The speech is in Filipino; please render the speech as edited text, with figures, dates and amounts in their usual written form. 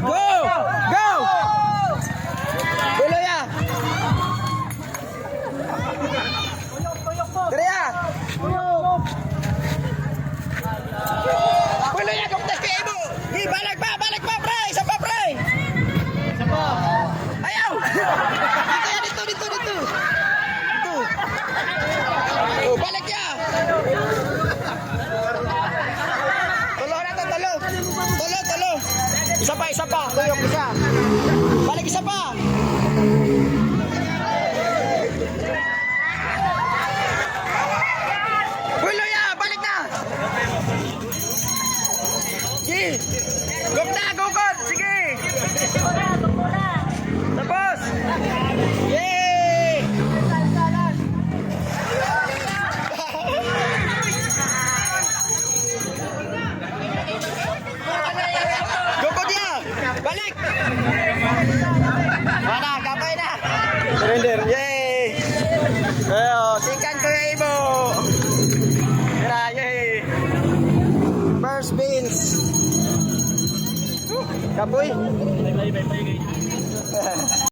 Go! Go! Tuloy ah! Dere ah! Tuloy ah! Kung tas kayo mo! Di, balik pa, pre! Isa pa, pre! Ayaw! Dito, dito! Dito! Oh, balik ya! Tulo na to, tulo! Tulo! Isa pa! Tuyok isa! Balik isa pa! Tulo ya! Balik na! Sige! Gugod! Sige! Tapos! Yay! Gugod ya! Balik! Mana, kapay na! Surrender! Yay! Sikan ko yung ibo! Tira, yay! First beans! Kapoy!